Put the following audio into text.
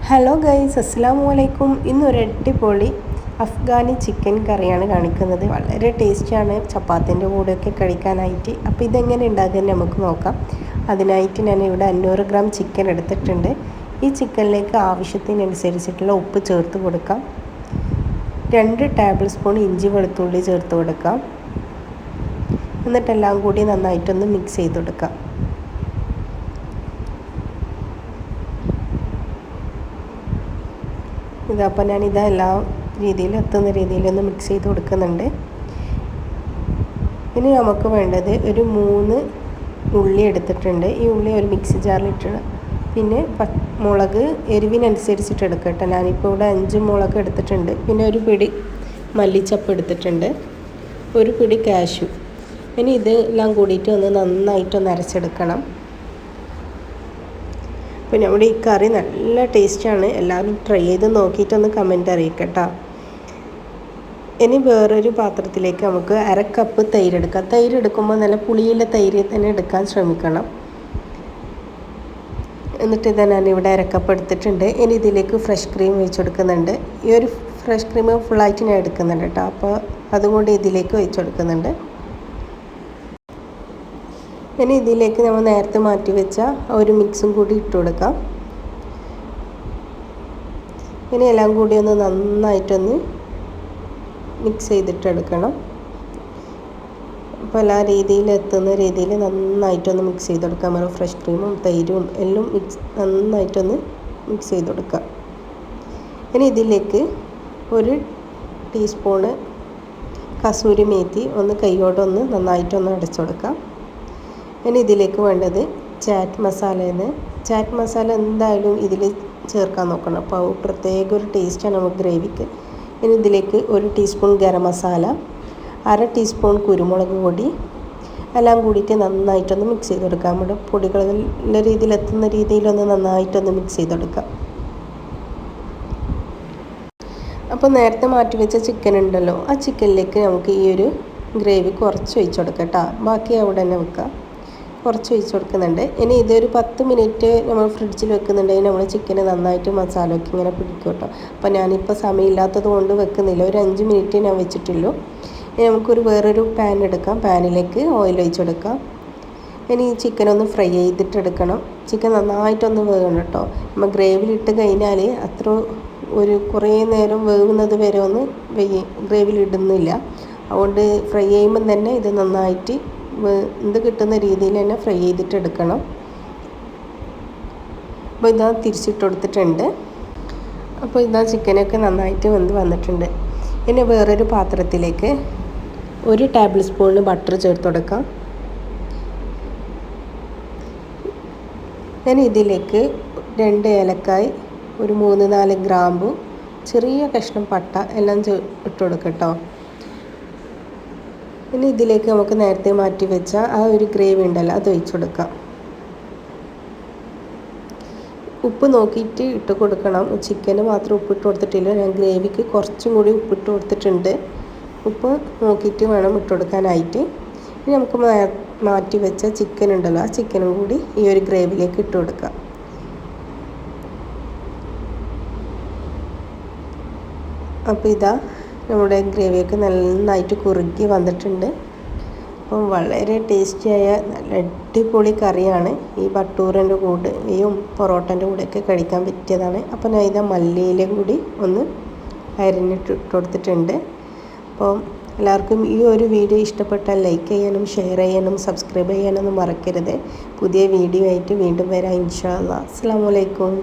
Hello guys, അസ്സലാമു അലൈക്കും. ഇന്നൊരു അടിപൊളി അഫ്ഗാനി ചിക്കൻ കറിയാണ് കാണിക്കുന്നത്. വളരെ ടേസ്റ്റിയാണ് ചപ്പാത്തിൻ്റെ കൂടെയൊക്കെ കഴിക്കാനായിട്ട്. അപ്പോൾ ഇതെങ്ങനെ ഉണ്ടാകുന്നത് നമുക്ക് നോക്കാം. അതിനായിട്ട് ഞാൻ ഇവിടെ 500 ഗ്രാം ചിക്കൻ എടുത്തിട്ടുണ്ട്. ഈ ചിക്കനിലേക്ക് ആവശ്യത്തിനനുസരിച്ചിട്ടുള്ള ഉപ്പ് ചേർത്ത് കൊടുക്കാം. 2 ടേബിൾ സ്പൂൺ ഇഞ്ചി വെളുത്തുള്ളി ചേർത്ത് കൊടുക്കാം. എന്നിട്ടെല്ലാം കൂടി നന്നായിട്ടൊന്ന് മിക്സ് ചെയ്ത് കൊടുക്കാം. ഇതപ്പോൾ ഞാനിത് എല്ലാ രീതിയിലും എത്തുന്ന രീതിയിലൊന്ന് മിക്സ് ചെയ്ത് കൊടുക്കുന്നുണ്ട്. ഇനി നമുക്ക് വേണ്ടത് ഒരു 3 ഉള്ളി എടുത്തിട്ടുണ്ട്. ഈ ഉള്ളി ഒരു മിക്സി ജാറിലിട്ട്, പിന്നെ മുളക് എരിവിനനുസരിച്ചിട്ട് എടുക്കട്ടെ. ഞാനിപ്പോൾ ഇവിടെ 5 മുളക് എടുത്തിട്ടുണ്ട്. പിന്നെ ഒരു പിടി മല്ലിച്ചപ്പ് എടുത്തിട്ടുണ്ട്, ഒരു പിടി കാഷ്യൂ. ഇനി ഇതെല്ലാം കൂടിയിട്ട് ഒന്ന് നന്നായിട്ടൊന്ന് അരച്ചെടുക്കണം. അപ്പോൾ നമ്മുടെ ഈ കറി നല്ല ടേസ്റ്റാണ്. എല്ലാവരും ട്രൈ ചെയ്ത് നോക്കിയിട്ടൊന്ന് കമൻറ്റ് അറിയിക്കട്ടോ. ഇനി വേറൊരു പാത്രത്തിലേക്ക് നമുക്ക് 1/2 കപ്പ് തൈര് എടുക്കാം. തൈര് എടുക്കുമ്പോൾ നല്ല പുളിയുള്ള തൈര് തന്നെ എടുക്കാൻ ശ്രമിക്കണം. എന്നിട്ട് ഇത് ഞാനിവിടെ 1/2 കപ്പ് എടുത്തിട്ടുണ്ട്. ഇനി ഇതിലേക്ക് ഫ്രഷ് ക്രീം ഒഴിച്ച് കൊടുക്കുന്നുണ്ട്. ഈ ഒരു ഫ്രഷ് ക്രീം ഫുള്ളായിട്ട് ഞാൻ എടുക്കുന്നുണ്ട് കേട്ടോ. അപ്പോൾ അതുകൊണ്ട് ഇതിലേക്ക് ഒഴിച്ച് കൊടുക്കുന്നുണ്ട്. ഇനി ഇതിലേക്ക് നമ്മൾ നേരത്തെ മാറ്റി വെച്ച ഒരു മിക്സും കൂടി ഇട്ട് കൊടുക്കാം. ഇനി എല്ലാം കൂടി ഒന്ന് നന്നായിട്ടൊന്ന് മിക്സ് ചെയ്തിട്ടെടുക്കണം. അപ്പോൾ എല്ലാ രീതിയിൽ എത്തുന്ന രീതിയിൽ നന്നായിട്ടൊന്ന് മിക്സ് ചെയ്ത് കൊടുക്കാം. നമ്മൾ ഫ്രഷ് ക്രീമും തൈരും എല്ലാം നന്നായിട്ടൊന്ന് മിക്സ് ചെയ്ത് കൊടുക്കാം. ഇനി ഇതിലേക്ക് 1 ടീസ്പൂണ് കസൂരി മേത്തി ഒന്ന് കൈയോടൊന്ന് നന്നായിട്ടൊന്ന് അടച്ചു കൊടുക്കാം. ഇനി ഇതിലേക്ക് വേണ്ടത് ചാറ്റ് മസാലയാണ്. ചാറ്റ് മസാല എന്തായാലും ഇതിൽ ചേർക്കാൻ നോക്കണം. അപ്പോൾ പ്രത്യേക ഒരു ടേസ്റ്റാണ് നമുക്ക് ഗ്രേവിക്ക്. ഇനി ഇതിലേക്ക് 1 ടീസ്പൂൺ ഗരം മസാല, 1/2 ടീസ്പൂൺ കുരുമുളക് പൊടി എല്ലാം കൂടിയിട്ട് നന്നായിട്ടൊന്ന് മിക്സ് ചെയ്ത് കൊടുക്കാം. നമ്മുടെ പൊടികളുടെ രീതിയിൽ എത്തുന്ന രീതിയിലൊന്ന് നന്നായിട്ടൊന്ന് മിക്സ് ചെയ്ത് കൊടുക്കാം. അപ്പോൾ നേരത്തെ മാറ്റി വെച്ച ചിക്കൻ ഉണ്ടല്ലോ, ആ ചിക്കനിലേക്ക് നമുക്ക് ഈ ഒരു ഗ്രേവി കുറച്ച് ഒഴിച്ച് കൊടുക്കാം കേട്ടോ. ബാക്കി അവിടെ തന്നെ വെക്കാം. കുറച്ച് ഒഴിച്ച് കൊടുക്കുന്നുണ്ട്. ഇനി ഇതൊരു 10 മിനിറ്റ് നമ്മൾ ഫ്രിഡ്ജിൽ വെക്കുന്നുണ്ടെങ്കിൽ നമ്മൾ ചിക്കന് നന്നായിട്ട് മസാലയൊക്കെ ഇങ്ങനെ പിടിക്കും കേട്ടോ. അപ്പോൾ ഞാനിപ്പോൾ സമയമില്ലാത്തത് കൊണ്ട് വെക്കുന്നില്ല. ഒരു 5 മിനിറ്റ് ഞാൻ വെച്ചിട്ടുള്ളൂ. ഇനി നമുക്കൊരു വേറൊരു പാൻ എടുക്കാം. പാനിലേക്ക് ഓയിൽ ഒഴിച്ച് കൊടുക്കാം. ഇനി ഈ ചിക്കനൊന്ന് ഫ്രൈ ചെയ്തിട്ടെടുക്കണം. ചിക്കൻ നന്നായിട്ടൊന്ന് വേകണം കേട്ടോ. നമ്മൾ ഗ്രേവിയിലിട്ട് കഴിഞ്ഞാൽ അത്ര ഒരു കുറേ നേരം വേകുന്നത് വരെ ഒന്ന് ഗ്രേവിയിലിടുന്നില്ല. അതുകൊണ്ട് ഫ്രൈ ചെയ്യുമ്പം തന്നെ ഇത് നന്നായിട്ട് ഇത് കിട്ടുന്ന രീതിയിൽ തന്നെ ഫ്രൈ ചെയ്തിട്ടെടുക്കണം. അപ്പോൾ ഇതാ തിരിച്ചിട്ട് കൊടുത്തിട്ടുണ്ട്. അപ്പോൾ ഇതാ ചിക്കനൊക്കെ നന്നായിട്ട് വന്നിട്ടുണ്ട്. ഇനി വേറൊരു പാത്രത്തിലേക്ക് 1 ടേബിൾ സ്പൂൺ ബട്ടർ ചേർത്ത് കൊടുക്കാം. ഞാൻ ഇതിലേക്ക് 2 ഏലക്കായ്, ഒരു 3-4 ഗ്രാമ്പു, ചെറിയ കഷ്ണം പട്ട എല്ലാം ഇട്ട് കൊടുക്കാം കേട്ടോ. ഇനി ഇതിലേക്ക് നമുക്ക് നേരത്തെ മാറ്റി വെച്ച ആ ഒരു ഗ്രേവി ഉണ്ടല്ലോ, അത് ഒഴിച്ച് കൊടുക്കാം. ഉപ്പ് നോക്കിയിട്ട് ഇട്ട് കൊടുക്കണം. ചിക്കന് മാത്രം ഉപ്പിട്ട് കൊടുത്തിട്ടില്ല, ഞാൻ ഗ്രേവിക്ക് കുറച്ചും കൂടി ഉപ്പിട്ട് കൊടുത്തിട്ടുണ്ട്. ഉപ്പ് നോക്കിയിട്ട് വേണം ഇട്ട് കൊടുക്കാനായിട്ട്. ഇനി നമുക്ക് മാറ്റി വെച്ച ചിക്കൻ ഉണ്ടല്ലോ, ആ ചിക്കനും കൂടി ഈ ഒരു ഗ്രേവിയിലേക്ക് ഇട്ട് കൊടുക്കാം. അപ്പോൾ ഇതാ നമ്മുടെ ഗ്രേവിയൊക്കെ നന്നായിട്ട് കുറുകി വന്നിട്ടുണ്ട്. അപ്പം വളരെ ടേസ്റ്റിയായ നല്ല അടിപൊളി കറിയാണ്. ഈ ഭട്ടൂറിൻ്റെ കൂടെയും പൊറോട്ടൻ്റെ കൂടെയൊക്കെ കഴിക്കാൻ പറ്റിയതാണ്. അപ്പോൾ ഞാൻ ഇത് മല്ലിയിലും കൂടി ഒന്ന് അരിഞ്ഞിട്ട് കൊടുത്തിട്ടുണ്ട്. അപ്പോൾ എല്ലാവർക്കും ഈ ഒരു വീഡിയോ ഇഷ്ടപ്പെട്ടാൽ ലൈക്ക് ചെയ്യാനും ഷെയർ ചെയ്യാനും സബ്സ്ക്രൈബ് ചെയ്യാനൊന്നും മറക്കരുത്. പുതിയ വീഡിയോ ആയിട്ട് വീണ്ടും വരാം ഇൻഷാ അല്ലാഹ്. അസ്സലാമു അലൈക്കും.